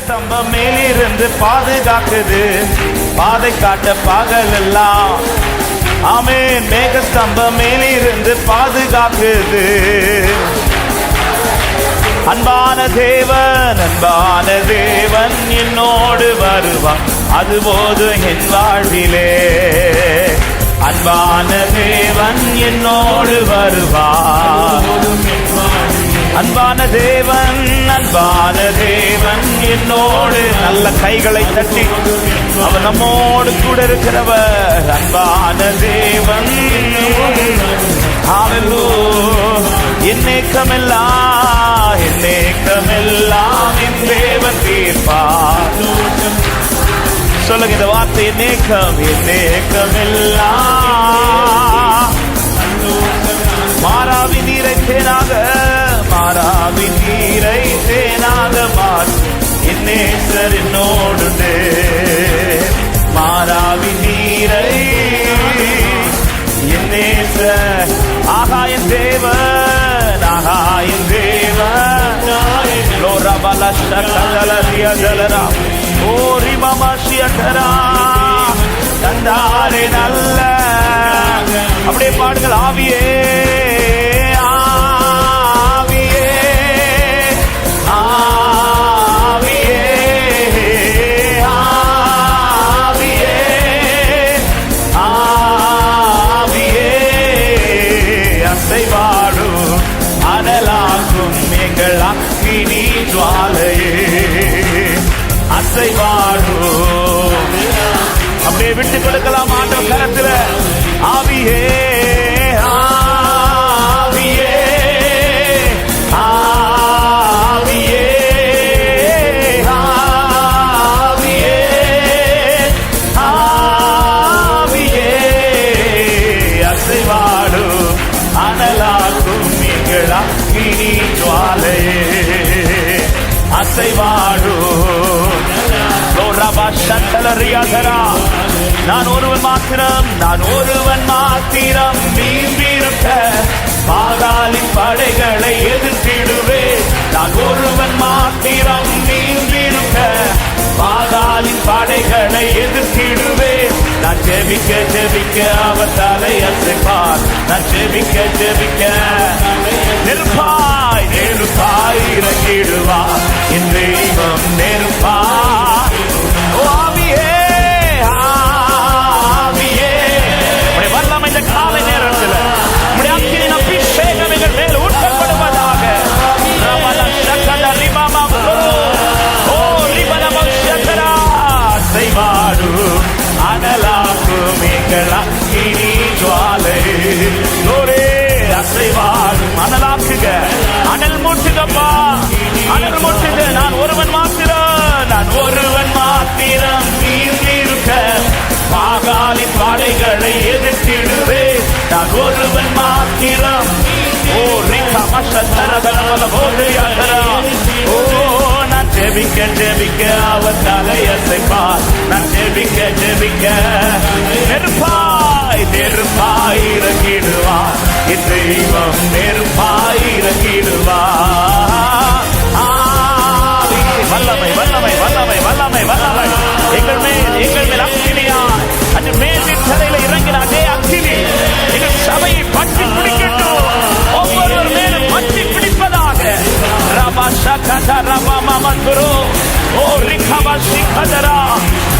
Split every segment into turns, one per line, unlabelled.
ஸ்தம்பம் மேலிருந்து பாதுகாக்குது, பாதை காட்ட பகலெல்லாம். ஆமென். மேக ஸ்தம்பம் மேலிருந்து பாதுகாக்குது. அன்பான தேவன், அன்பான தேவன் என்னோடு வருவான், அதுபோது என் வாழ்விலே. அன்பான தேவன் என்னோடு வருவான், அன்பான தேவன், அன்பான தேவன் என்னோடு. நல்ல கைகளை தட்டி அவர் நம்மோடு கூட இருக்கிறவர். அன்பான தேவன், என் ஏக்கமெல்லாம், என் ஏக்கமெல்லாம் என் தேவன் தீர்ப்பார். சொல்லுங்க இந்த வார்த்தை, என் ஏக்கம், என் ஏக்கமெல்லாம். மாறாவி நீரை தேனாக, மாறாவி நீரை தேனாக மாற்றும் என் நேசர் என்னோடு. மாறாவி நீரை என் நேசர். ஆகாயன் தேவன், ஆகாயன் தேவன். லோரபல சகல ரியதலரா ஓரி மமசியகரா தந்தாரே நல்ல. அப்படியே பாடுங்கள். ஆவியே, ஆவியே, ஆவியே, ஆவியே, ஆவியே. அசைவாடும் அனலாக்கும் எங்கள் அக்கினி ஜுவாலையே. அசைவாடும். அப்படியே விட்டு கொடுக்கலாம் ஆண்டவர் கரத்துல. ஆவியே, ஆவியே, ஆவியே, ஆவியே, ஆவியே. அசைவாடும் அனலாக்கும் எங்கள் அக்கினி ஜுவாலையே. அசைவாடும். நான் ஒருவன் மாத்திரம், நான் ஒருவன் மாத்திரம் நீந்திருக்க பாதாளின் படைகளை எதிர்த்திடுவேன். நான் ஒருவன் மாத்திரம் நீந்திருக்க பாதாளின் படைகளை எதிர்த்திடுவேன். நான் ஜெபிக்க ஜெபிக்க அவர் தலை அசைப்பார். நான் ஜெபிக்க ஜெபிக்க நெருப்பாய் நெருப்பாய் இறங்கிடுவார் என் தெய்வம். நெருப்பாய். ஆவியே, ஆவியே, வல்லமை இந்த காலை நேரத்தில் உம்முடைய அக்கினியின் அபிஷேகம் எங்கள் மேல் ஊற்றப்படுவதாக. அசைவாடும் அனலாக்கும் எங்கள் அக்கினி ஜுவாலை. அசைவாடும் அனலாக்குக, அனல் மூட்டுகப்பா, அனல் மூட்டுக. நான் ஒருவன் மாத்திரம், நான் ஒருவன் மாத்திரம் நீந்திருக்க பாகாலின் படைகளை எதிர்த்திடுவேன். நான் ஒருவன் மாத்திரம். ஓ ஓ நான் ஜெபிக்க ஜெபிக்க அவர் தலை அசைப்பார். நான் ஜெபிக்க ஜெபிக்க நெருப்பாய் நெருப்பாய் இறங்கிடுவார் என் தெய்வம். நெருப்பாய் இறங்கிடுவார். வல்லமை வல்லமை வல்லமை வல்லமை வல்லமை எங்கள் மேல் அக்கினியாய் அது மேலின் தலையில இறங்கின அதே அக்கினி எங்கள் சபையை பற்றி பிடிக்கட்டும். ஒவ்வொருவர் மேலும் பற்றி பிடிப்பதாக.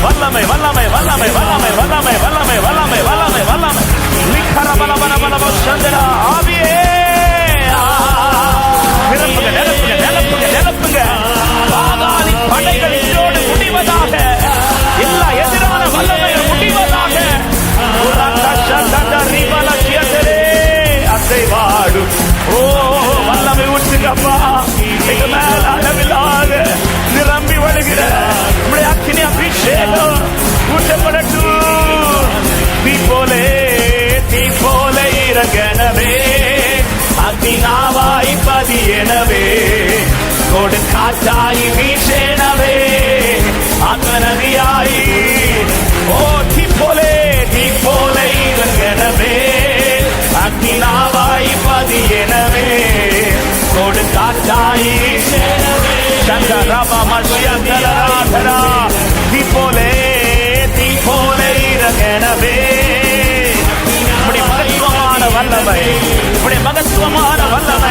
வல்லமை வல்லமை வல்லமை வல்லமை வல்லமை வல்லமை வல்லமை வல்லமை வல்லமை. ஆவியே, நிரப்புங்க நிரப்புங்க நிரப்புங்க நிரப்புங்க. பாதாளின் படைகள் இதோடு முடிவதாக. எல்லா எதிரான வல்லமையும் முடிவதாக. அசைவாடும். ஓ வல்லமை ஊற்றுங்கப்பா எங்க மேல அளவில்லாத நிரம்பி வழுகிற நம்முடைய அக்கினி அபிஷேகம் ஊற்றப்படட்டும். தீ போல இறங்கனவே அக்னிநாவாய் பதியனவே. கோடு காற்றா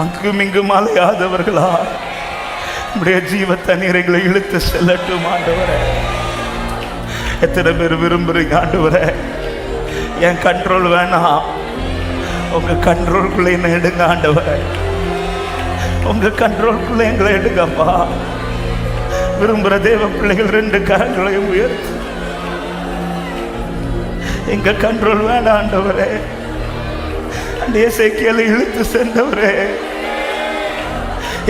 அங்கும் இங்கும் அலையாதவர்களா உடைய ஜீவ தண்ணீரை இழுத்து செல்லட்டும் ஆண்டவரே. எத்தனை பேர் விரும்புறீங்க ஆண்டவரே, என் கண்ட்ரோல் வேணாம், உங்க கண்ட்ரோல்குள்ள என்ன எடுங்க ஆண்டவரே, உங்க கண்ட்ரோல்குள்ள எங்களை எடுங்கப்பா. விரும்புகிற தேவ பிள்ளைகள் 2 கரங்களையும் உயர்த்து. எங்க கண்ட்ரோல் வேணாம் ஆண்டவரே. அந்த எசேக்கியேலை இழுத்து சென்றவரே,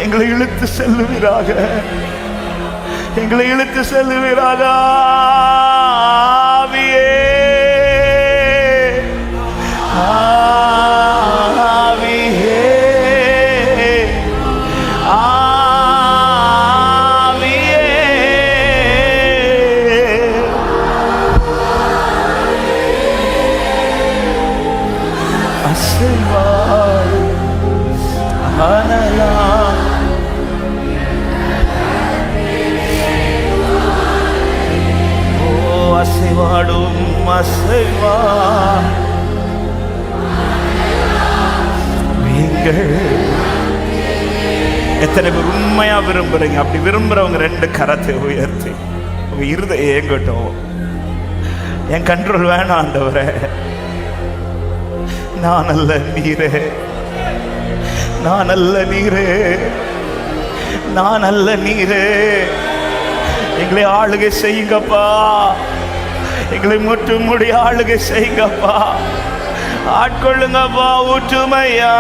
எங்களை இழுத்து செல்லுவீராக, எங்களை இழுத்து செல்லுவீராக. ஆவியே அசைவாடும் அசைவா நீங்கள் எத்தனை பேர் உண்மையா விரும்புறீங்க? அப்படி விரும்புறவங்க 2 கரத்தை உயர்த்தி உங்க இருதயம் ஏங்கட்டும். என் கண்ட்ரோல் வேணாம் ஆண்டவரே, நான் அல்ல நீரே, நான் அல்ல நீரே, நான் அல்ல நீரே. எங்களை ஆளுகை செய்யுங்கப்பா, எங்களை முற்றும் முடி ஆளுகை செய்யுங்கப்பா, ஆட்கொள்ளுங்கப்பா. ஊற்றுமையா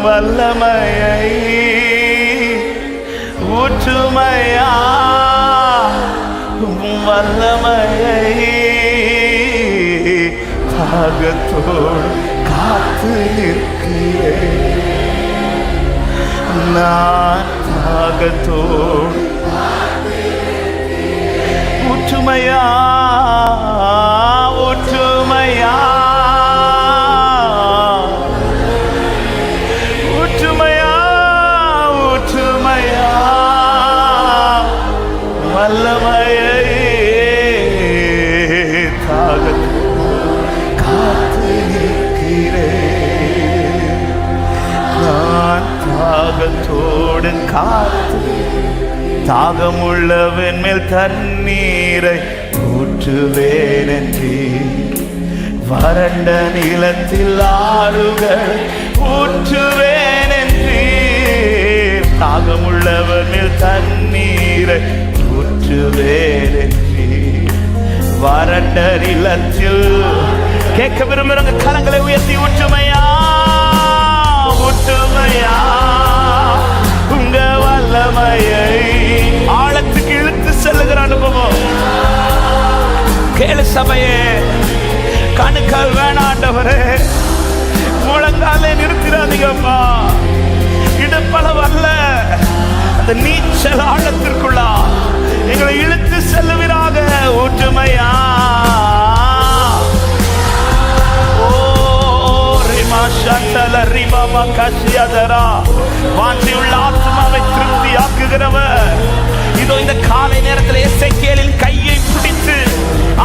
வல்லமையை, ஊற்றுமையா வல்லமையை, தாகத்தோடு காத்து நிற்கிறேன் நான், தாகத்தோடு. ஊற்றுமையா ஊற்றுமையா ஊற்றுமையா ஊற்றுமையா வல்லமையை, தாகத்தோடு காத்து நிற்கிறேன் நான், தாகத்தோடு காத்து. தாகமுள்ளவன் மேல் தண்ணீரை ஊற்றுவேன் என்று, வறண்ட நிலத்தில் ஆறுகள் ஊற்றுவேன் என்று. தாகமுள்ளவன் மேல் தண்ணீரை ஊற்றுவேன் என்று, வறண்ட நிலத்தில். கேட்க விரும்புறவங்க கரங்களை உயர்த்தி ஊற்றுமையா ஊற்றுமையா உங்க வல்லமையை ஆழத்துக்கு இழுத்து செல்லுகிற அனுபவம். கேளு சபையே, கணுக்கால் வேணாம் ஆண்டவரே, முழங்காலே நிறுத்திடாதீங்கப்பா. இடுப்பளவல்ல, அந்த நீச்சல் ஆழத்திற்குள்ளா எங்களை இழுத்து செல்லுவீராக. ஊற்றுமையா வாஞ்சியுள்ள ஆத்மாவை திருப்தியாக்குகிறவர். இதோ இந்த காலை நேரத்தில் எசேக்கியேலின் கையை பிடித்து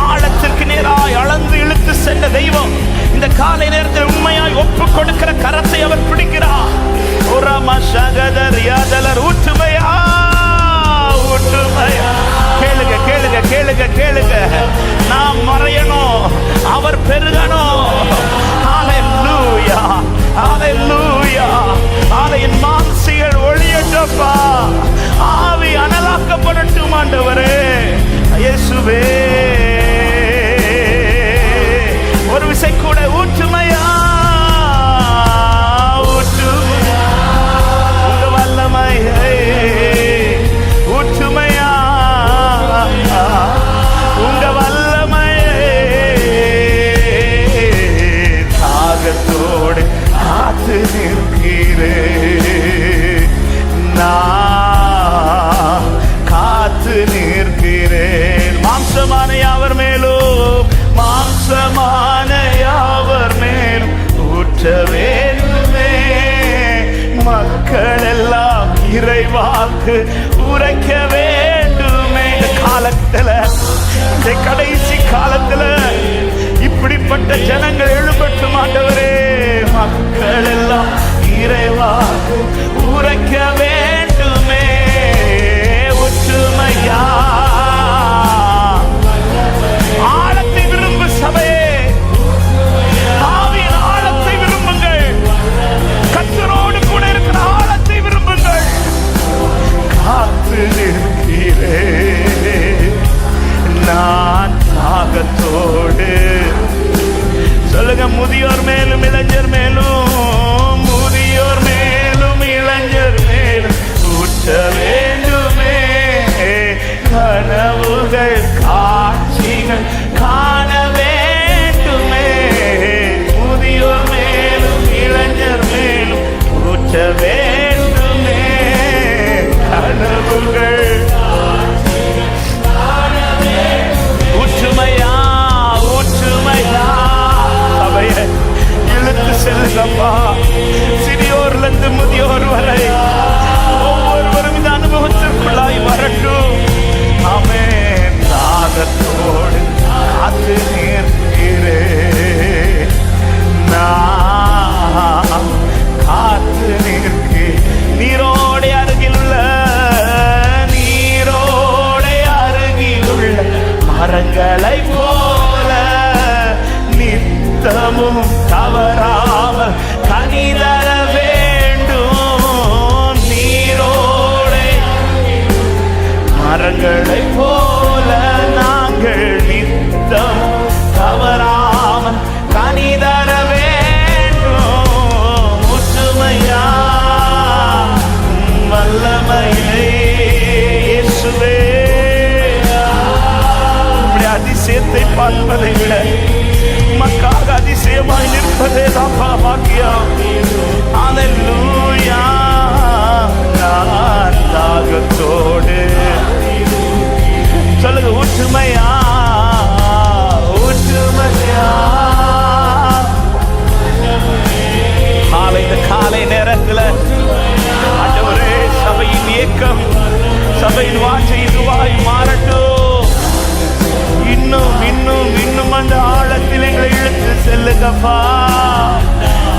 ஆழத்திற்கு நேராய் அளந்து இழுத்து சென்ற தெய்வம் இந்த காலை நேரத்தில் உண்மையாய் ஒப்பு கொடுக்கிற கரத்தை அவர் பிடிக்கிறார். ஊற்றுமையா ஊற்றுமையா. கேளுங்க கேளுங்க கேளுங்க கேளுங்க. நாம் மறையணும், அவர் பெருகணும். ஹல்லேலூயா ஹல்லேலூயா. ஆலையின் மாம்சிகள் ஒளியட்டப்பா, ஆவி அனலாக்கப்படட்டும் ஆண்டவரே. இயேசுவே ஒரு விசை கூட ஊற்றுமையா ஊற்றுமையா உங்க வல்லமையை, ஊற்றுமையா உங்க வல்லமையை, தாகத்தோடு காத்து நிற்கிறேன் நான், காத்து நிற்கிறேன். மாம்சமான யாவர் மேலும், மாம்சமான யாவர் மேலும் ஊற்ற வேண்டுமே. மக்கள் எல்லாம் இறைவாக்கு உரைக்க வேண்டுமே. இந்த காலத்துல, இந்த கடைசி காலத்துல இப்படிப்பட்ட ஜனங்கள் எழுப்பட்டும் ஆண்டவரே. மக்கள் நாட்கள் எல்லாம் இறைவாக்கு உரைக்க வேண்டுமே. ஒற்றுமையா ஆழத்தை விரும்பு சபையே, ஆவியின் ஆழத்தை விரும்புங்கள். கர்த்தரோடு கூட இருக்கிற ஆழத்தை விரும்புங்கள். காத்து நிற்கிறேன் நான் தாகத்தோடு. சொல்லுங்க, முதியோர் மேலும் இளைஞர் மேலும், முதியோர் மேலும் இளைஞர் மேலும் ஊற்ற வேண்டுமே. கனவுகள் காட்சிகள் காண வேண்டுமே. முதியோர் மேலும் இளைஞர் மேலும் ஊற்ற வேண்டுமே. கனவுகள் ஊற்றுமையா ஊற்றுமையா சபையை இழுத்து செல்லுங்கப்பா. சிறியோர்ல இருந்து முதியோர் வரை ஒவ்வொருவரும் இந்த அனுபவத்திற்குள்ளாய் வரட்டும். ஆமென். தாகத்தோடு காத்து நிற்கிறேன் நான், காத்து நிற்கிறேன். நீரோடை அருகிலுள்ள மரங்களை போல நித்தமும் தவறாமல் கனிதர வேண்டும். நீரோடை மரங்களை போல நாங்கள் நித்தமும் தவறாமல் கனிதர வேண்டும். ஒற்றுமையா வல்லமையை இயேசுவே, அதிசயத்தை பார்ப்பதை விட உமக்காக அதிசயமாய் நிற்பதே தான் பாக்கியம். அல்லேலூயா. நான் தாகத்தோடு. சொல்லுங்க, ஒற்றுமையா ஒற்றுமையா. இந்த காலை நேரத்தில் ஆண்டவரே, சபையின் இயக்கம், சபையின் வாஞ்சை இதுவாய் மாறட்டும். இன்னும் இன்னும் இன்னும் அந்த ஆழத்தில் எங்களை இழுத்து செல்லுங்கப்பா.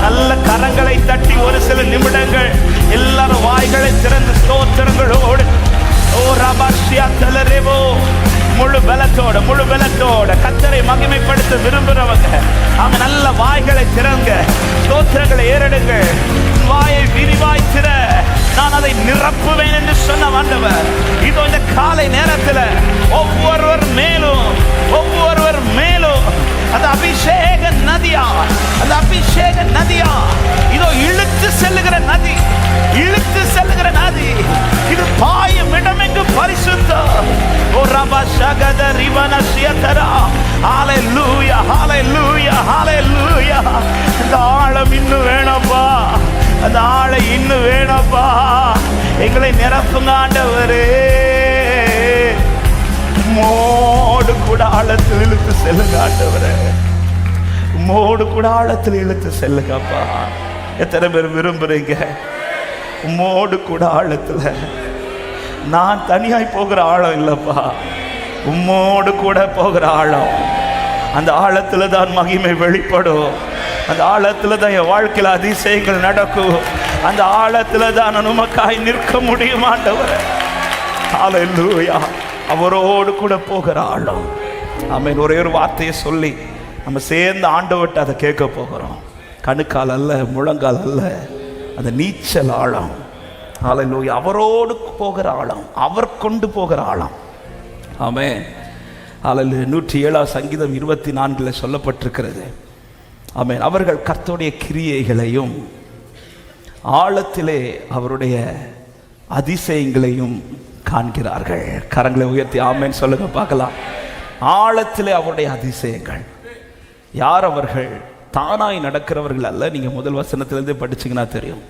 நல்ல கரங்களை தட்டி ஒரு சில நிமிடங்கள் எல்லாரும் வாய்களை திறந்து ஸ்தோத்திரங்களோடு முழு பலத்தோட கர்த்தரை மகிமைப்படுத்த விரும்புறவங்க அவங்க நல்ல வாய்களை திறங்க, ஸ்தோத்திரங்களை ஏறெடுங்க. வாயை விரிவாய் திற, நான் அதை நிரப்புவேன் என்று சொன்ன ஆண்டவர் இதோ இந்த காலை நேரத்தில் ஒவ்வொருவர் மேலும் அந்த அபிஷேக நதியா, அந்த அபிஷேக நதியா இதோ இழுத்து செல்லுகிற நதி, இழுத்து செல்லுகிற நதி. இது பாயும் இடமெங்கு பரிசுத்தம். ஓ ரபா ஷகத ரிவன சியதரா. ஹalleluya ஹalleluya ஹalleluya. இந்த ஆழம் இன்னும் வேணப்பா, அந்த ஆழம் இன்னும் வேணப்பா. எங்களை நிரப்புங்க ஆண்டவரே. மோடு கூட ஆழத்தில் இழுத்து செல்லுங்க ஆண்டவரே. மோடு கூட ஆழத்தில் இழுத்து செல்லுங்கப்பா. எத்தனை பேர் விரும்புறீங்க மோடு கூட ஆழத்தில்? நான் தனியாய் போகிற ஆழம் இல்லப்பா, உம்மோடு கூட போகிற ஆழம். அந்த ஆழத்துல தான் மகிமை வெளிப்படும். அந்த ஆழத்துல தான் என் வாழ்க்கையில் அதிசயங்கள் நடக்கும். அந்த ஆழத்துல தான் நான் உமக்காய் நிற்க முடியும் ஆண்டவரே. ஹalleluya. அவரோடு கூட போகிற ஆழம். ஆமென். ஒரே ஒரு வார்த்தையை சொல்லி நம்ம சேர்ந்து ஆண்டவர்கிட்ட அதை கேட்க போகிறோம். கணுக்கால் அல்ல, முழங்கால் அல்ல, அந்த நீச்சல் ஆழம். ஹalleluya. அவரோடு போகிற ஆழம், அவர் கொண்டு போகிற ஆழம். ஆமென். ஹalleluya. 107 சங்கீதம் 24 சொல்லப்பட்டிருக்கிறது. ஆமென். அவர்கள் கர்த்தருடைய கிரியைகளையும் ஆழத்திலே அவருடைய அதிசயங்களையும் காண்கிறார்கள். கரங்களை உயர்த்தி ஆமென் சொல்லுங்க பார்க்கலாம். ஆழத்திலே அவருடைய அதிசயங்கள். யார் அவர்கள்? தானாய் நடக்கிறவர்கள் அல்ல. நீங்க முதல் வசனத்திலிருந்து படிச்சீங்கன்னா தெரியும்.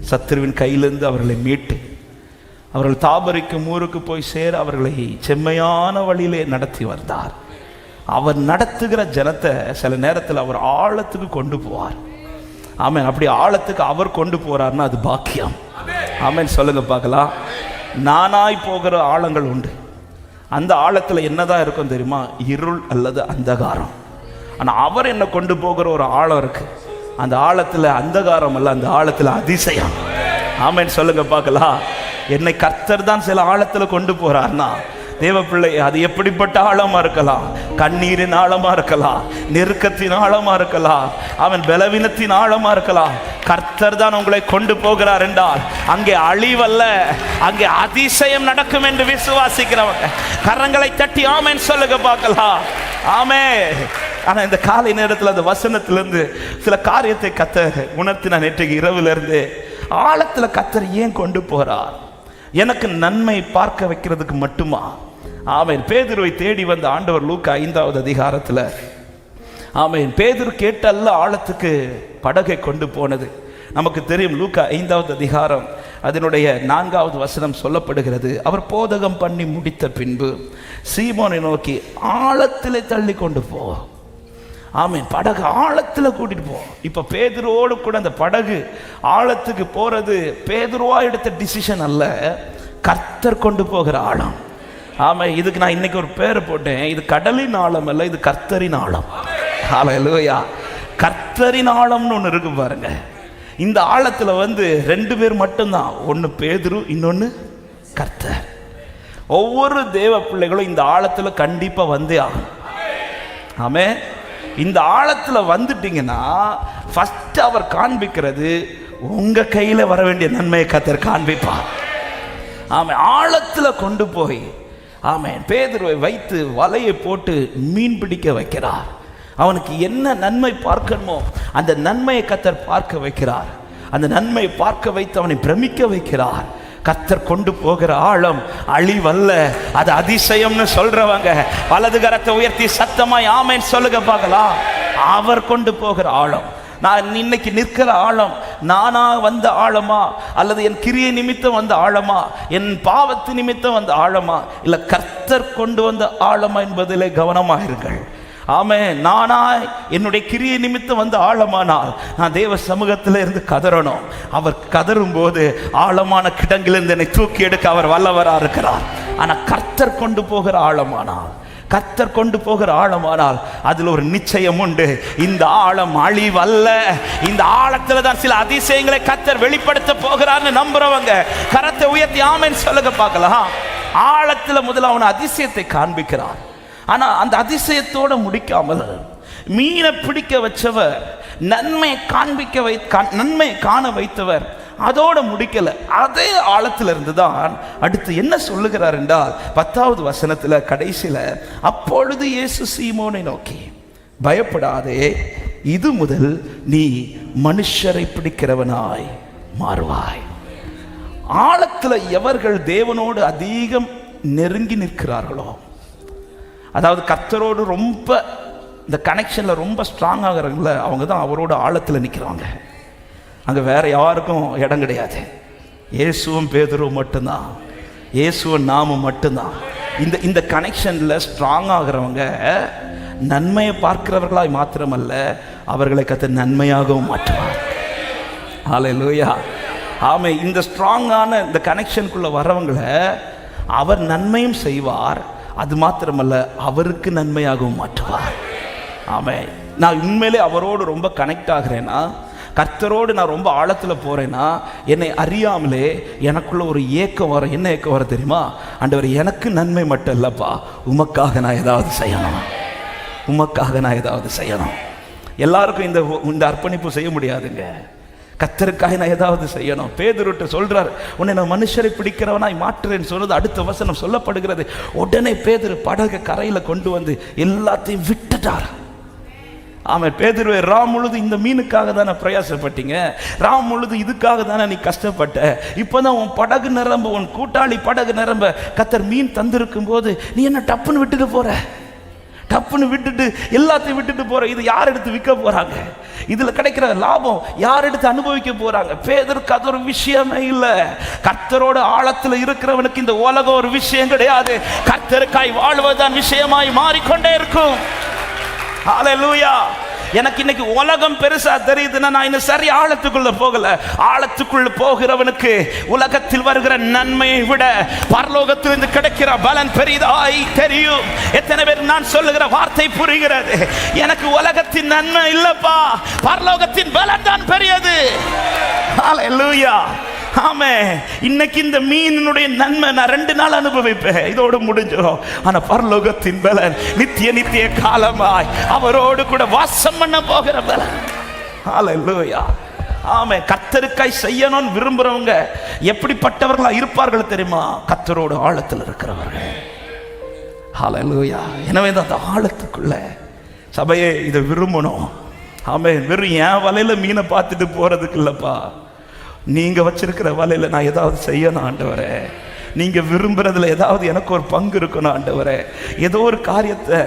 சத்துருவின் கையிலிருந்து அவர்களை மீட்டு அவர்கள் தாபரிக்கும் ஊருக்கு போய் சேர அவர்களை செம்மையான வழியிலே நடத்தி வந்தார். அவர் நடத்துகிற ஜனத்தை சில நேரத்தில் அவர் ஆழத்துக்கு கொண்டு போவார். ஆமென். அப்படி ஆழத்துக்கு அவர் கொண்டு போறாருன்னா அது பாக்கியம். ஆமென் சொல்லுங்க பார்க்கலாம். நானாய் போகிற ஆழங்கள் உண்டு. அந்த ஆழத்தில் என்னதான் இருக்கும் தெரியுமா? இருள் அல்லது அந்தகாரம். ஆனால் அவர் என்னை கொண்டு போகிற ஒரு ஆழம் இருக்கு. அந்த ஆழத்துல அந்தகாரம் அல்ல, அந்த ஆழத்துல அதிசயம். ஆமென் சொல்லுங்க பார்க்கலாம். என்னை கர்த்தர் தான் சில ஆழத்துல கொண்டு போறார்னா, தேவ பிள்ளை, அது எப்படிப்பட்ட ஆழமா இருக்கலாம்? கண்ணீரின் ஆழமா இருக்கலாம், நெருக்கத்தின் ஆழமா இருக்கலாம், அவன் பலவீனத்தின் ஆழமா இருக்கலாம். கர்த்தர் தான் உங்களை கொண்டு போகிறார் என்றால் அங்கே அழிவல்ல, அங்கே அதிசயம் நடக்கும் என்று விசுவாசிக்கிறவங்க கரங்களை தட்டி ஆமென் சொல்லுங்க பார்க்கலாம். ஆமென். ஆனா இந்த காலை நேரத்தில் அந்த வசனத்திலிருந்து சில காரியத்தை கர்த்தர் உணர்த்தின. நேற்றைக்கு இரவுல இருந்து ஆழத்துல கர்த்தர் ஏன் கொண்டு போறார்? எனக்கு நன்மை பார்க்க வைக்கிறதுக்கு மட்டுமா? ஆமென். பேதுருவை தேடி வந்த ஆண்டவர் லூக்கா 5வது அதிகாரத்தில், ஆமென், பேதுரு கேட்டல்ல ஆழத்துக்கு படகை கொண்டு போனது. நமக்கு தெரியும், லூக்கா 5வது அதிகாரம் அதனுடைய 4வது வசனம் சொல்லப்படுகிறது. அவர் போதகம் பண்ணி முடித்த பின்பு சீமோனை நோக்கி ஆழத்திலே தள்ளி கொண்டு போ. ஆமென். படகு ஆழத்துல கூட்டிட்டு போ. இப்ப பேதுருவோடு கூட அந்த படகு ஆழத்துக்கு போறது பேதுருவா எடுத்த டிசிஷன் அல்ல, கர்த்தர் கொண்டு போகிற ஆழம். ஆமா, இதுக்கு நான் இன்னைக்கு ஒரு பேரை போட்டேன். இது கடலின் ஆழம் அல்ல, இது கர்த்தரின் ஆழம். ஹல்லேலூயா. கர்த்தரின் ஆழம்னு ஒன்று இருக்கு பாருங்க. இந்த ஆழத்துல 2 பேர் மட்டும்தான், ஒன்னு பேதுரு, இன்னொன்னு கர்த்தர். ஒவ்வொரு தேவ பிள்ளைகளும் இந்த ஆழத்துல கண்டிப்பா வந்தே ஆகும். ஆமே. இந்த ஆழத்துல வந்துட்டீங்கன்னா ஃபர்ஸ்ட் அவர் காண்பிக்கிறது உங்க கையில வர வேண்டிய நன்மையை கர்த்தர் காண்பிப்பார். ஆமே. ஆழத்துல கொண்டு போய், ஆமே, பேதுருவை வைத்து வலையை போட்டு மீன் பிடிக்க வைக்கிறார். அவனுக்கு என்ன நன்மை பார்க்கணுமோ அந்த நன்மையை கர்த்தர் பார்க்க வைக்கிறார். அந்த நன்மையை பார்க்க வைத்து அவனை பிரமிக்க வைக்கிறார். கர்த்தர் கொண்டு போகிற ஆழம் அழிவல்ல, அது அதிசயம்னு சொல்றவங்க வலது கரத்தை உயர்த்தி சத்தமாய் ஆமென் சொல்லுங்க பார்க்கலாம். அவர் கொண்டு போகிற ஆழம். நான் இன்னைக்கு நிற்கிற ஆழம் நானா வந்த ஆழமா, அல்லது என் கிரியை நிமித்தம் வந்த ஆழமா, என் பாவத்து நிமித்தம் வந்த ஆழமா, இல்ல கர்த்தர் கொண்டு வந்த ஆழமா என்பதிலே கவனமாயிருங்கள். ஆமே. நானா என்னுடைய கிரியை நிமித்தம் வந்து ஆழமானால் நான் தேவ சமூகத்தில் இருந்து கதறணும். அவர் கதறும் போது ஆழமான கிடங்கிலிருந்து என்னை தூக்கி எடுக்க அவர் வல்லவராக இருக்கிறார். ஆனா கர்த்தர் கொண்டு போகிற ஆழமானால், கர்த்தர் கொண்டு போகிற ஆழமானால் அதில் ஒரு நிச்சயம் உண்டு. இந்த ஆழம் அழிவல்ல. இந்த ஆழத்துல தான் சில அதிசயங்களை கர்த்தர் வெளிப்படுத்த போகிறார்னு நம்புறவங்க கரத்தை உயர்த்தி ஆமென் சொல்லுங்க பார்க்கலாம். ஆழத்துல முதல்ல அவன் அதிசயத்தை காண்பிக்கிறார். ஆனா அந்த அதிசயத்தோட முடிக்காமல் மீனை பிடிக்க வச்சவர், நன்மையை நன்மையை காண வைத்தவர் அதோட முடிக்கல. அதே ஆழத்துல இருந்துதான் அடுத்து என்ன சொல்லுகிறார் என்றால் 10வது வசனத்துல கடைசியில, அப்பொழுது இயேசு சீமோனை நோக்கி, பயப்படாதே, இது முதல் நீ மனுஷரை பிடிக்கிறவனாய் மாறுவாய். ஆழத்துல எவர்கள் தேவனோடு அதிகம் நெருங்கி நிற்கிறார்களோ, அதாவது கர்த்தரோடு ரொம்ப இந்த கனெக்ஷன்ல ரொம்ப ஸ்ட்ராங் ஆகிறாங்கள, அவங்க தான் அவரோட ஆழத்துல நிற்கிறாங்க. அங்க வேற யாருக்கும் இடம் கிடையாது. இயேசுவும் பேதுருவும் மட்டும்தான், இயேசுவும் நாமும் மட்டும்தான். இந்த கனெக்ஷன்ல ஸ்ட்ராங் ஆகிறவங்க நன்மையை பார்க்கிறவர்களாய் மாத்திரமல்ல, அவர்களை கர்த்தர் நன்மையாகவும் மாற்றுவார். ஹல்லேலூயா. ஆமே. இந்த ஸ்ட்ராங்கான இந்த கனெக்ஷனுக்குள்ள வரவங்களை அவர் நன்மையும் செய்வார், அது மாத்திரமல்ல அவருக்கு நன்மையாகவும் மாற்றுவார். ஆமே. நான் உண்மையிலே அவரோடு ரொம்ப கனெக்ட் ஆகிறேன்னா, கர்த்தரோடு நான் ரொம்ப ஆழத்தில் போறேன்னா, என்னை அறியாமலே எனக்குள்ள ஒரு ஏக்கம் வரும். என்ன ஏக்கம் வர தெரியுமா? ஆண்டவர், எனக்கு நன்மை மட்டும் இல்லப்பா, உமக்காக நான் ஏதாவது செய்யணும், உமக்காக நான் ஏதாவது செய்யணும். எல்லாருக்கும் இந்த அர்ப்பணிப்பு செய்ய முடியாதுங்க. கர்த்தருக்காக நான் ஏதாவது செய்யணும். பேதுருட்ட சொல்றார், உன்னை நான் மனுஷரை பிடிக்கிறவனாய் மாற்றுறேன்னு சொன்னது அடுத்த வசனம் சொல்லப்படுகிறது. உடனே பேதுரு படகை கரையில கொண்டு வந்து எல்லாத்தையும் விட்டுட்டார். ஆமா. பேதுருவே, ராம் முழுது இந்த மீனுக்காக தானே பிரயாசப்பட்டீங்க, ராம் முழுது இதுக்காக தானே நீ கஷ்டப்பட்ட. இப்பதான் உன் படகு நிரம்ப, உன் கூட்டாளி படகு நிரம்ப கர்த்தர் மீன் தந்திருக்கும் போது நீ என்ன டப்புன்னு விட்டுட்டு போற? டப்புன்னு விட்டுட்டு எல்லாத்தையும் விட்டுட்டு போற. இது யார் எடுத்து விற்க போறாங்க? இதுல கிடைக்கிற லாபம் யார் எடுத்து அனுபவிக்க போறாங்க? பேதருக்கு அது ஒரு விஷயமே இல்லை. கர்த்தரோட ஆழத்துல இருக்கிறவனுக்கு இந்த உலகம் ஒரு விஷயம் கிடையாது. கர்த்தருக்காய் வாழ்வதுதான் விஷயமாய் மாறிக்கொண்டே இருக்கும். ஹல்லேலூயா. எனக்கு இன்னைக்கு உலகம் பெருசா தெரியுதுன்னா நான் இன்னும் சரி ஆழத்துக்குள்ள போகல. ஆழத்துக்குள்ள போகிறவனுக்கு உலகத்தில் வருகிற நன்மையை விட பரலோகத்திலிருந்து கிடைக்கிற பலன் பெரிதாய் தெரியும். எத்தனை பேர் நான் சொல்லுகிற வார்த்தை புரிகிறது? எனக்கு உலகத்தின் நன்மை இல்லப்பா, பரலோகத்தின் பலன் தான் பெரியது. ஹல்லேலூயா. ஆமென். இன்னைக்கு இந்த மீனினுடைய நன்மை நான் 2 நாள் அனுபவிப்பேன், இதோடு முடிஞ்சிடும். ஆனா பரலோகத்தின் பலன் நித்திய நித்திய காலமாய் அவரோடு கூட வாசம் பண்ண போகிற பலன். ஹல்லேலூயா. ஆமென். கர்த்தருக்காய் செய்யணும்னு விரும்புறவங்க எப்படிப்பட்டவர்களா இருப்பார்கள் தெரியுமா? கர்த்தரோடு ஆழத்தில் இருக்கிறவர்கள். ஹல்லேலூயா. எனவே தான் அந்த ஆழத்துக்குள்ள சபையே இதை விரும்பணும். ஆமென். வெறும் என் வலையில மீனை பார்த்துட்டு போறதுக்கு இல்லப்பா, நீங்க வச்சிருக்கிற வலையில நான் ஏதாவது செய்யணும் ஆண்டவரே, நீங்க விரும்புறதுல ஏதாவது எனக்கு ஒரு பங்கு இருக்கணும் ஆண்டவரே. ஏதோ ஒரு காரியத்தை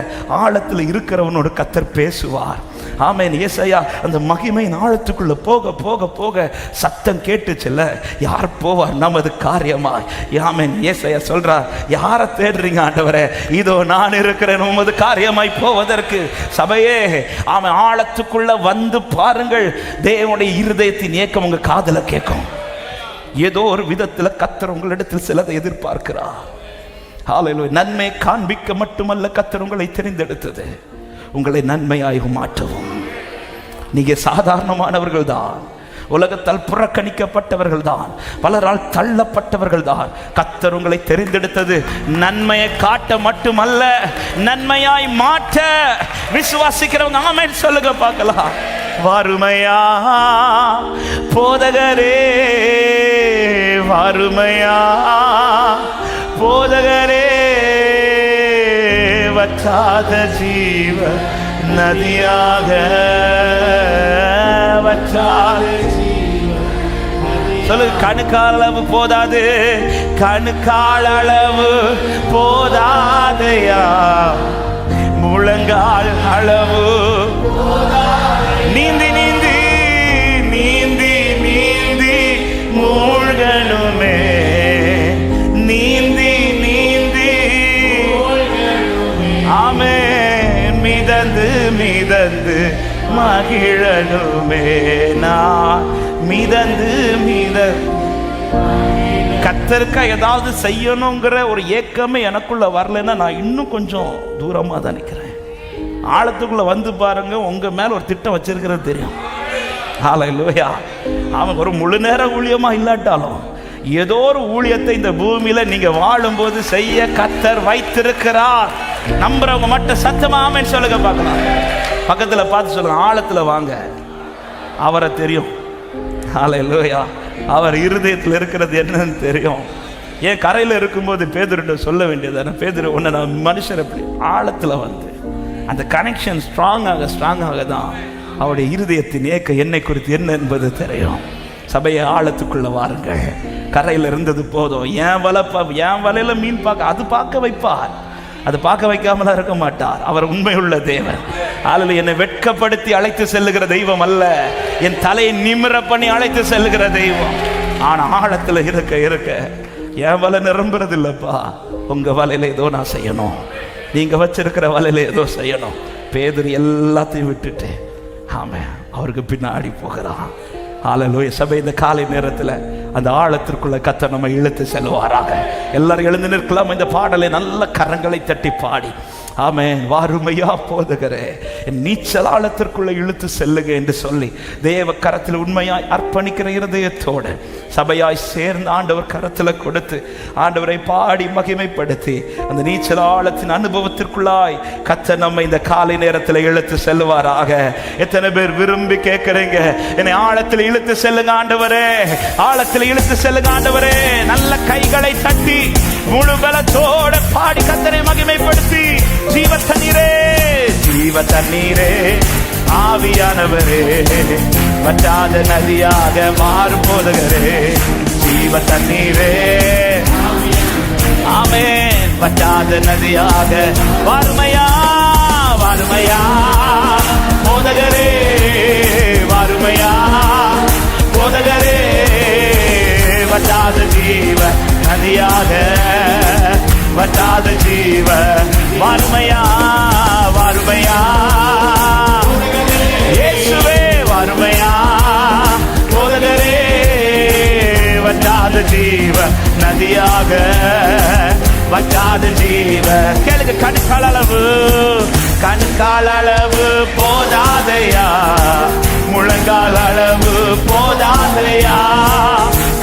ஆழத்துல இருக்கிறவனோட கர்த்தர் பேசுவார். ஆமென். ஏசாயா அந்த மகிமையின் ஆழத்துக்குள்ள போக போக போக சத்தம் கேட்டுச்சுல்ல, யார் போவார் நமது காரியமாய்? ஆமென். ஏசாயா சொல்றார், யாரை தேடுறீங்க ஆண்டவரே? இதோ நான் இருக்கிறேன் உமது காரியமாய் போவதற்கு. சபையே, ஆமென், ஆழத்துக்குள்ள வந்து பாருங்கள். தேவனுடைய இருதயத்தின் ஏக்கம் உங்க காதுல கேட்கும். ஏதோ ஒரு விதத்தில் கர்த்தர் உங்களிடத்தில் சிலதை எதிர்பார்க்கிறார். ஹல்லேலூயா. நன்மை காண்பிக்க மட்டுமல்ல கர்த்தர் உங்களை தெரிந்தெடுத்தது, உங்களை நன்மையாய் மாற்றவும். நீங்க சாதாரணமானவர்கள் தான், உலகத்தால் புறக்கணிக்கப்பட்டவர்கள் தான், பலரால் தள்ளப்பட்டவர்கள் தான். கர்த்தர் உங்களை தெரிந்தெடுத்தது நன்மையை காட்ட மட்டுமல்ல, நன்மையாய் மாற்ற. விசுவாசிக்கிறவங்க ஆமென் சொல்லுங்க பார்க்கலாம். வறுமையா போதகரே, வறுமையா போதகரே, வற்றாத ஜீவ நதியாக, வற்றாத சொல்லு. கணுக்காளவு போதாது, கணுக்காளவு போதாதையா, முழங்கால் அளவு நீந்தி நீந்தி நீந்தி நீந்தி மூழ்கணுமே, நீந்தி நீந்தி ஆமென், மிதந்து மிதந்து மகிழனுமே, நான் மிதந்து மிதந்து. கர்த்தருக்கா ஏதாவது செய்யணுங்கிற ஒரு ஏக்கமே எனக்குள்ள வரலன்னா நான் இன்னும் கொஞ்சம் தூரமா தான் நிற்கிறேன். ஆழத்துக்குள்ள வந்து பாருங்க, உங்க மேல ஒரு திட்டம் வச்சிருக்கிறது தெரியும். ஹல்லேலூயா. அவன் ஒரு முழு நேர ஊழியமா இல்லாட்டாலும் ஏதோ ஒரு ஊழியத்தை இந்த பூமியில நீங்க வாழும்போது செய்ய கர்த்தர் வைத்திருக்கிறார். நம்புறவங்க மட்டும் சத்தமா ஆமென் சொல்லுங்க பார்க்கலாம். பக்கத்துல பார்த்து சொல்லுங்க, ஆழத்துல வாங்க, அவரை தெரியும். ஹல்லேலூயா. அவர் இருதயத்தில் இருக்கிறது என்னன்னு தெரியும். ஏன் கரையில் இருக்கும்போது பேதுருட்ட சொல்ல வேண்டியதானே, பேதுரு ஒன்று நான் மனுஷர் எப்படி ஆழத்தில் வந்து அந்த கனெக்ஷன் ஸ்ட்ராங்காக தான் அவருடைய இருதயத்தின் ஏக்க என்னை குறித்து என்ன என்பது தெரியும். சபையை ஆழத்துக்குள்ள வாருங்கள். கரையில் இருந்தது போதும். என் வலையில மீன் பார்க்க, அது பார்க்க வைப்பார், அது பார்க்க வைக்காமலாம் இருக்க மாட்டார். அவர் உண்மையுள்ள தேவன். அதில் என்னை வெட்கப்படுத்தி அழைத்து செல்லுகிற தெய்வம் அல்ல, என் தலையை நிமிர பண்ணி அழைத்து செல்லுகிற தெய்வம். ஆனால் ஆழத்தில் இருக்க இருக்க என் வலை நிரம்புறது இல்லப்பா, உங்க வலையில ஏதோ நான் செய்யணும், நீங்க வச்சிருக்கிற வலையில ஏதோ செய்யணும். பேதுரு எல்லாத்தையும் விட்டுட்டு ஆமென் அவருக்கு பின்னாடி போகிறான். ஹல்லேலூயா. சபை இந்த காலை நேரத்தில் அந்த ஆழத்திற்குள்ள கர்த்தர் நம்ம இழுத்து செல்வாராக. எல்லாரும் எழுந்து நிற்கலாம். இந்த பாடலை நல்ல கரங்களை தட்டி பாடி ஆமென். வாருமையா போதகரே, என் நீச்சல் ஆழத்திற்குள்ள இழுத்து செல்லுங்க என்று சொல்லி தேவ கரத்தில் உண்மையாய் அர்ப்பணிக்கிற இருதயத்தோடு சபையாய் சேர்ந்து ஆண்டவர் கரத்தில் கொடுத்து ஆண்டவரை பாடி மகிமைப்படுத்தி அந்த நீச்சல் ஆழத்தின் அனுபவத்திற்குள்ளாய் கர்த்தர் நம்ம இந்த காலை நேரத்தில் இழுத்து செல்வாராக. எத்தனை பேர் விரும்பி கேட்கிறீங்க, என்னை ஆழத்தில் இழுத்து செல்லுங்க ஆண்டவரே, ஆழத்தில் இழுத்து செல்லுங்க ஆண்டவரே. நல்ல கைகளை தட்டி முழு பலத்தோட பாடி கர்த்தரை மகிமைப்படுத்தி ஜீவ தண்ணீரே, ஜீவ தண்ணீரே, ஆவியானவரே, வற்றாத நதியாக மாறும் போதகரே, ஜீவ தண்ணீரே, ஆமென், வற்றாத நதியாக வாருமையா, வாருமையா போதகரே, வாருமையா போதகரே, வற்றாத ஜீவ நதியாக, வற்றாத ஜீவ வாருமையா, வாருமையா நதியாக வற்றாத ஜீவ. கேளுங்க, கண்கால் அளவு போதாதையா, முழங்கால் அளவு போதாதையா,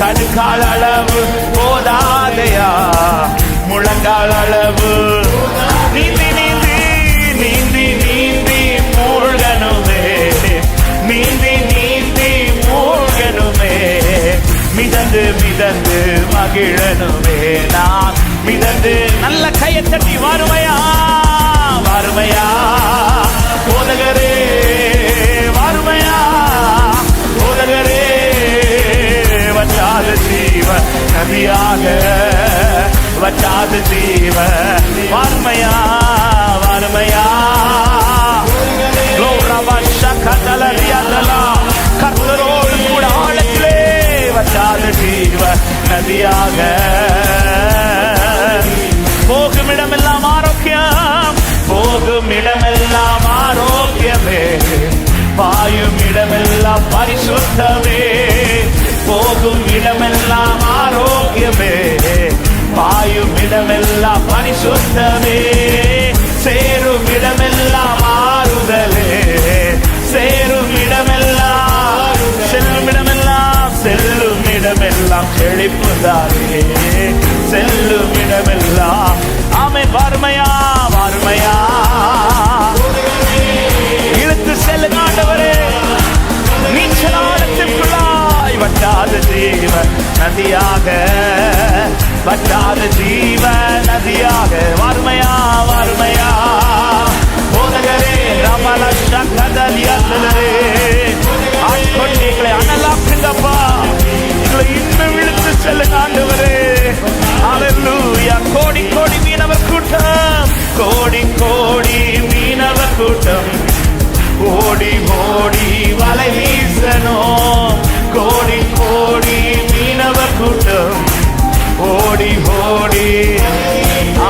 கண்கால் அளவு போதாதையா, முழங்கால் அளவு. நீந்தி நீந்தி நீந்தி நீந்தி மூழ்கனுமே, நீந்தி நீந்தி மூழ்கனுமே, மிதந்து மிதந்து மகிழனுமே. நான் மிதந்து நல்ல கையை தட்டி வாருமையா, வாருமையா போதகரே, வாருமையா போதகரே. வற்றாத ஜீவ நதியாக வற்றாத ஜீவ, வாருமையா வாருமையா. கர்த்தரோடு கூட ஆழத்திலே வற்றாத ஜீவ நதியாக. போகும் இடமெல்லாம் ஆரோக்கியம், போகும் இடமெல்லாம் ஆரோக்கியமே, பாயும் இடமெல்லாம் பரிசுத்தமே. போகும் இடமெல்லாம் ஆரோக்கியமே, பாயும் இடமெல்லாம் பரிசுத்தமே. சேரும் இடமெல்லாம் ஆறுதலே, சேரும் இடமெல்லாம், செல்லும் இடமெல்லாம், செல்லும் இடமெல்லாம் செழிப்புதாரே, செல்லும் இடமெல்லாம். ஆமென். வாருமையா வாருமையா, இழுத்து செல்லுங்க ஆண்டவரே, நீச்சல் ஆழத்திற்குள்ளாய் வற்றாத ஜீவ நதியாக வற்றாத ஜீவ நதியாக. வாருமையா வாருமையா போதகரே, ரமலஷகதலியதலே. ஆட்கொண்டீங்களே, அனலாக்குங்கப்பா, எங்களை இன்னும் இழுத்து செல்லுங்க ஆண்டவரே. ஹல்லேலூயா. கோடி கோடி மீனவர் கூட்டம், கோடி கோடி மீனவர் கூட்டம், ஓடி ஓடி வலை வீசணும். கோடி கோடி மீனவர் கூட்டம், ஓடி ஓடி.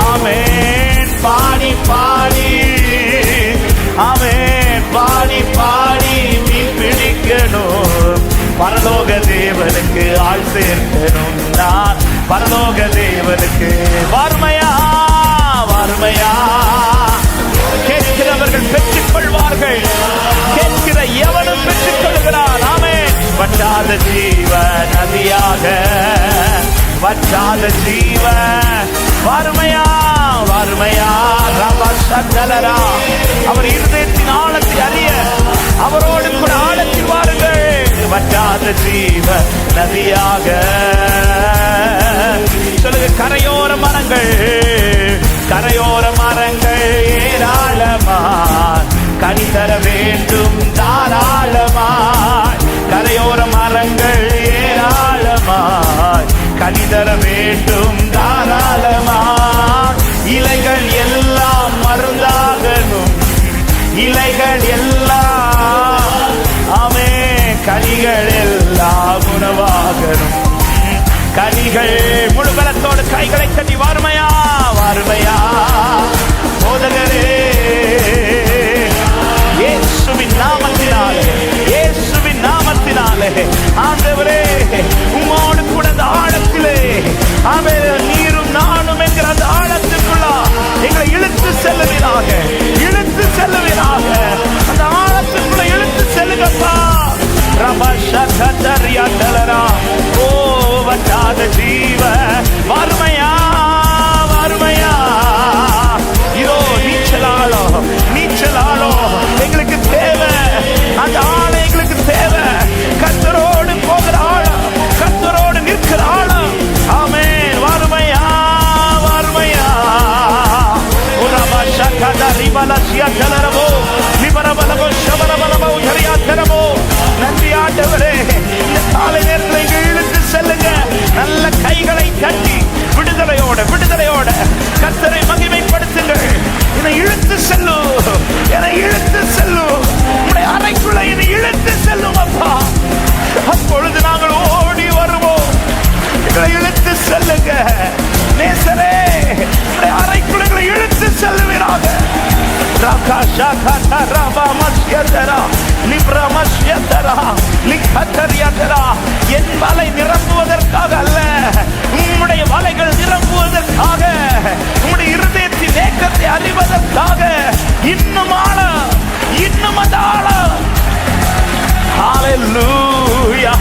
ஆமென். பாடி பாடி, ஆமென், பாடி பாடி மீன் பிடிக்கணும். பரலோக தேவனுக்கு ஆள் சேர்க்கணும். நான் பரலோக தேவனுக்கு. வாருமையா வாருமையா. கேட்கிறவர்கள் பெற்றுக் கொள்வார்கள், கேட்கிற எவனும் பெற்றுக் கொள்கிறான். ஆமென். வற்றாத ஜீவ நதியாக வற்றாத ஜீவ. வாருமையா வாருமையா. ரபஷதலரா. அவர் இருதயத்தின் ஆழத்தை அறிய அவரோடு கூட ஆழத்தில் வாருங்கள். வற்றாத ஜீவ நதியாக. சொல்லுங்க, கரையோர மரங்கள், கரையோர மரங்கள் ஏராளமாய் கனி தர வேண்டும் தாராளமாய். கரையோர மரங்கள் ஏராளமாய் கனி தர வேண்டும் தாராளமாய். இலைகள் எல்லாம் மருந்தாகணும், இலைகள் எல்லாம், ஆமே, கனிகள் எல்லாம் உணவாகணும். கனிகள் முழு பலத்தோடு கைகளை கட்டி வாருமையா வாருமையா போதகரே. இயேசுவின் நாமத்தினாலே, இயேசுவின் நாமத்தினாலே ஆண்டவரே, உம்மோடு கூட அந்த ஆழத்திலே, ஆமே, நீரும் நானும் என்கிற அந்த ஆழத்திற்குள்ளா எங்களை இழுத்து செல்லுவீராக, இழுத்து செல்லுவீராக. அந்த ஆழத்திற்குள்ள இழுத்து செல்லுங்கப்பா. ரபஷகதரியாதலரா. ஓ வற்றாத ஜீவ. வாருமையா வாருமையா. இதோ நீச்சலாளோ, நீச்சலாளோ எங்களுக்கு தேவை. அந்த ஆழம் எங்களுக்கு தேவை. கர்த்தரோடு போகிற ஆழம், கர்த்தரோடு நிற்கிற ஆழம். ஆமென். வாருமையா வாருமையா. நன்றி ஆண்டவரே. இந்த காலை நேரத்தில் இழுத்து செல்லுங்க. நல்ல கைகளை தட்டி விடுதலையோட விடுதலையோட கர்த்தரை மகிமைப்படுத்துங்கள். என்னை இழுத்து செல்லும், என்னை இழுத்து செல்லும். உங்களுடைய அறைக்குள்ள என்னை இழுத்து செல்லும் அப்பா. அப்பொழுது நாங்கள் ஓடி வருவோம். எங்களை இழுத்து செல்லுங்க நேசரே. உங்களுடைய அறைக்குள்ள எங்களை இழுத்து செல்லுவீராக. என் வலை நிரப்புவதற்காக அல்ல, உம்முடைய வலைகள் அறிவதற்காக, உம்முடைய இருதயத்தின் ஏக்கத்தை அறிவதற்காக இன்னும் ஆழ, இன்னும் அந்த ஆழ. ஹalleluya,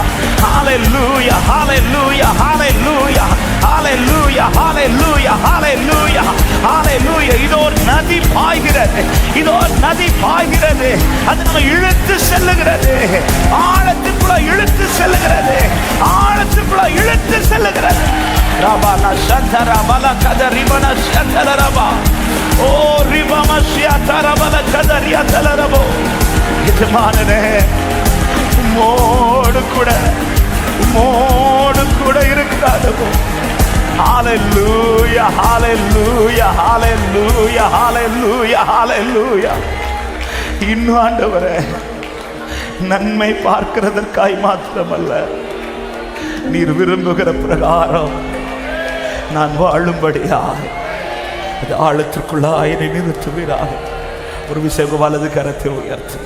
hallelujah, hallelujah, hallelujah, hallelujah, hallelujah, hallelujah, hallelujah. இதோ நதி பாய்கிறது, இதோ நதி பாய்கிறது. அது நம்ம இழுத்து செல்லுகிறது, ஆழத்துக்குள்ள இழுத்து செல்லுகிறது, ஆழத்துக்குள்ள இழுத்து செல்லுகிறது. ரபனா சந்தரா பல கதரிபன சந்தரபா ஓ ரிபமஷ்யா தரபல கதரியா தலரபோ. எஜமானனே, உம்மோடு கூட, உம்மோடு கூட இருக்கிறாரோ. ஹalleluya, hallelujah, hallelujah, hallelujah, hallelujah. இன்னும் ஆண்டவரே, நன்மை பார்க்கிறதற்காய் மாத்திரமல்ல, நீர் விரும்புகிற பிரகாரம் நான் வாழும்படியாய் அது ஆழத்திற்குள்ளாய் என்னை நிறுத்துவீராக. ஒரு விஷயம், வலது கரத்தை உயர்த்து,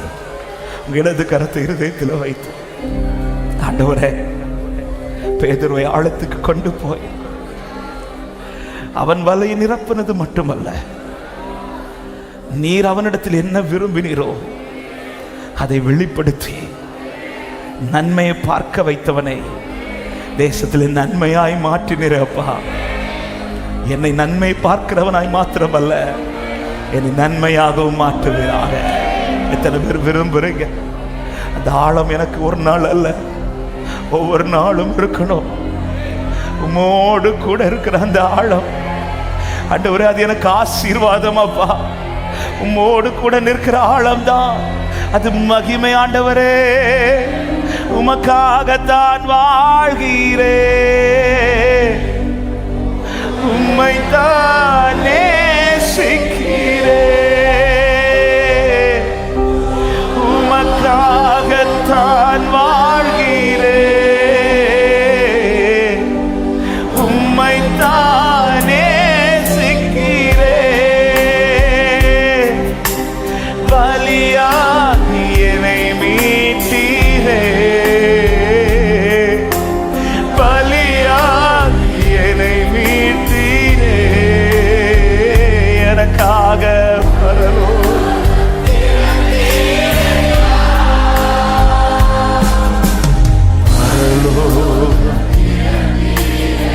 இடது கரத்தை இருதயத்தில் வைத்து, ஆண்டவரே, பேதுருவை ஆழத்துக்கு கொண்டு போய் அவன் வலையை நிரப்பினது மட்டுமல்ல, நீர் அவனிடத்தில் என்ன விரும்பினீரோ அதை வெளிப்படுத்தி நன்மையை பார்க்க வைத்தவனை தேசத்தில் நன்மையாய் மாற்றினீரே அப்பா. என்னை நன்மை பார்க்கிறவனாய் மாத்திரமல்ல, என்னை நன்மையாகவும் மாற்றுவீராக. எத்தனை பேர் விரும்புறீங்க? அந்த ஆழம் எனக்கு ஒரு நாள் அல்ல, ஒவ்வொரு நாளும் இருக்கணும். உம்மோடு கூட இருக்கிற அந்த ஆழம் ஆண்டவரே, அது எனக்கு ஆசீர்வாதம் அப்பா. உம்மோடு கூட நிற்கிற ஆழம் தான் அது மகிமை. ஆண்டவரே, உமக்காகத்தான் வாழ்கிறே, உம்மைத்தான் நேசிக்கிறே, உமக்காகத்தான் வாழ்கிறே, உம்மைத்தான் நேசிக்கிறே. பலியாகி என்னை மீட்டீரே, பலியாகி என்னை மீட்டீரே. எனக்காக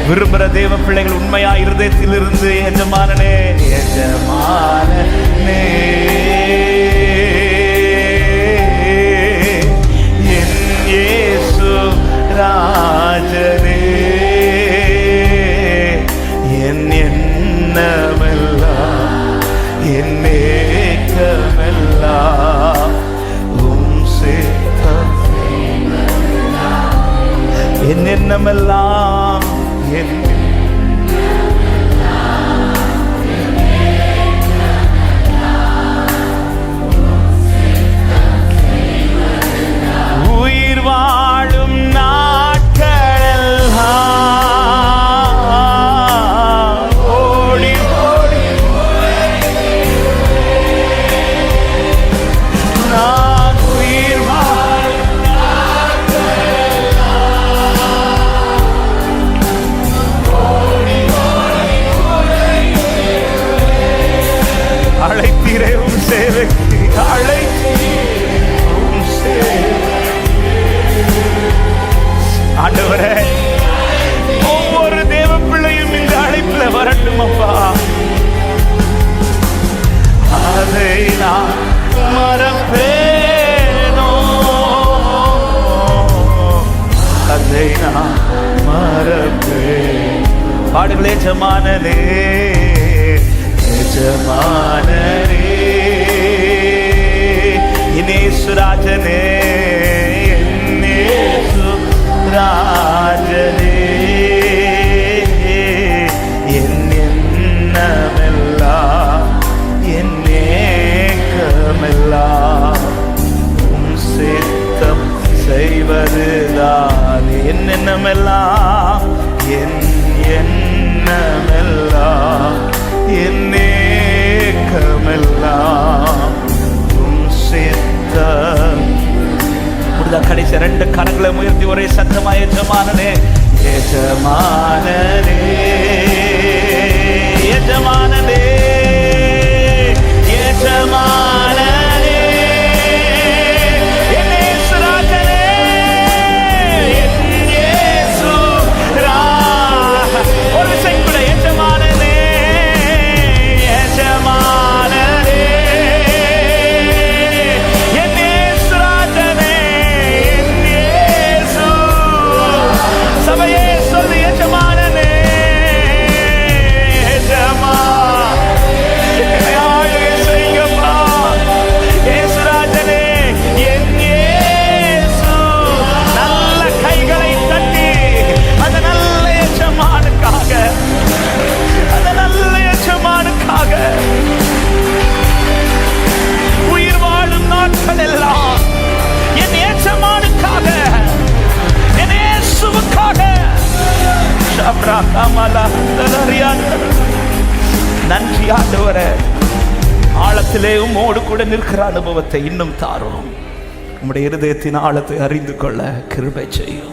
விரும்புகிற தேவ பிள்ளைகள் உண்மையா இருதயத்தில் இருந்து, எஜமானனே, எஜமானனே, என் இயேசு ராஜனே, என் எண்ணமெல்லாம், என் ஏக்கமெல்லாம் உம் சித்தம், என் எண்ணமெல்லாம், உயிர் வாழும் நாட்களெல்லாம் ஓடி ஓடி நான் உயிர் வாழும் அழைத்தீரே உம் சேவைக்கு, அழைத்தீரே உம் சேவைக்கு. ஆண்டவரே, ஒவ்வொரு தேவ பிள்ளையும் இந்த அழைப்புல வரட்டும் அப்பா. அதை நான் மறப்பேனோ, அதை நான் மறப்பேன். பாடுகளே, எஜமானனே, எஜமானனே, இயேசு ராஜனே, இயேசு ராஜனே, என் எண்ணமெல்லாம், என் ஏக்கமெல்லாம் உம் சித்தம் செய்வதுதான். என் எண்ணமெல்லாம், என் எண்ணமெல்லாம், என் ஏக்கமெல்லாம் உம் சித்தம் நன்றி ஆண்டவரே. ஆழத்திலே உம்மோடு கூட நிற்கிற அனுபவத்தை இன்னும் தாரும். உம்முடைய இருதயத்தின் ஆழத்தை அறிந்து கொள்ள கிருபை செய்யும்.